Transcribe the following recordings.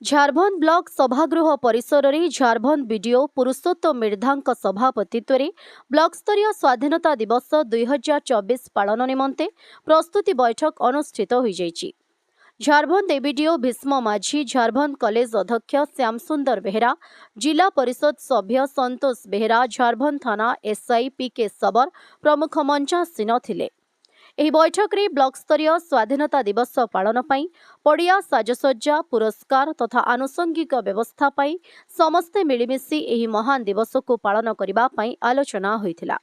Jharkhand block सभागृह परिसर में झारखंड बीडीओ पुरुषोत्तम मिर्धा सभापतित्व में ब्लॉक स्तरीय स्वाधीनता दिवस 2024 पालन निमंते प्रस्तुति बैठक अनुष्ठित हो जाइछि। झारखंड एबीडीओ भीष्म माझी, झारखंड कॉलेज अध्यक्ष श्याम सुंदर बेहरा, जिला परिषद सभ्य संतोष बेहरा, झारखंड थाना एसआई पीके सबर प्रमुख मंचासीन थिले। ଏହି ବୈଠକରେ ବ୍ଲକ ସ୍ତରୀୟ ସ୍ୱାଧୀନତା ଦିବସ ପାଳନ ପାଇଁ ପଡ଼ିଆ ସାଜସଜ୍ଜା, ପୁରସ୍କାର ତଥା ଆନୁଷଙ୍ଗିକ ବ୍ୟବସ୍ଥା ପାଇଁ ସମସ୍ତେ ମିଳିମିଶି ଏହି ମହାନ ଦିବସକୁ ପାଳନ କରିବା ପାଇଁ ଆଲୋଚନା ହୋଇଥିଲା।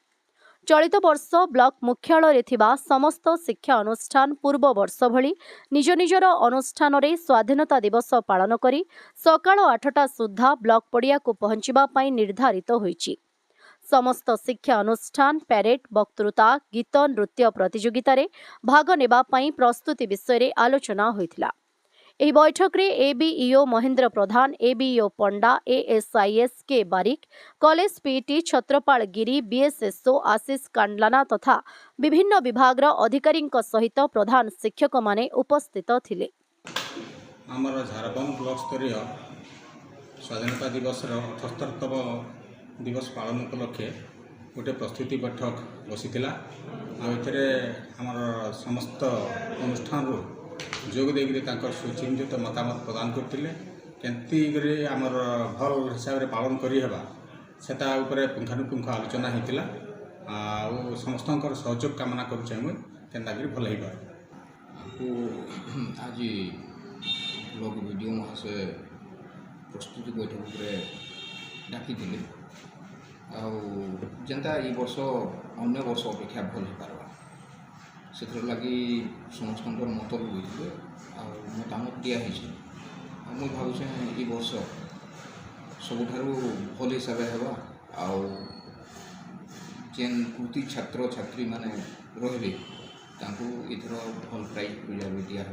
ଚଳିତ ବର୍ଷ ବ୍ଲକ ମୁଖ୍ୟାଳୟରେ ଥିବା ସମସ୍ତ ଶିକ୍ଷା ଅନୁଷ୍ଠାନ ପୂର୍ବ ବର୍ଷ ଭଳି ନିଜ ନିଜର ଅନୁଷ୍ଠାନରେ ସ୍ୱାଧୀନତା ଦିବସ ପାଳନ କରି ସକାଳ 8ଟା ସୁଦ୍ଧା ବ୍ଲକ ପଡ଼ିଆକୁ ପହଞ୍ଚିବା ପାଇଁ ନିର୍ଦ୍ଧାରିତ ହୋଇଛି। समस्त शिक्षा अनुष्ठान प्यारेड, वक्तृता, गीत, नृत्य प्रतियोगिता भाग नेबा पई प्रस्तुति विषय रे आलोचना होइथिला। एही बैठक रे एबीईओ महेंद्र प्रधान, एबीईओ पंडा, एएसआईएस के बारिक, कॉलेज पीटी छत्रपाल गिरी, बीएसएसओ आशीष कांडलाना तथा विभिन्न विभाग अधिकारी सहित प्रधान शिक्षक माने उपस्थित थिले। आमर झारखंड ब्लॉक स्तरीय स्वाधीनता दिवस 78तम दिवस पालन उपलक्षे गोटे प्रस्तुति बैठक बसी आमर समस्त अनुष्ठान जोग देकर सुचिंतित मतामत प्रदान करते केमती आमर भल हिसाब से पालन करवा सेटा उपरे पुंखानुपुंख आलोचना होता समस्त सहयोग कामना करुचे केन्ता भल हो पार आज ब्लॉक वीडियो महाशय प्रस्तुति बैठक डाकी जेनता ये वर्ष अन्य वर्ष अपेक्षा भल हो पार्बा से लगी समस्त मत लगे मतामत दिखाई मुझे भावुचे ये वर्ष सबुठारु भल हिसाब से जेन कृति छात्र छात्री माने रहे एथर भल प्राइज दिया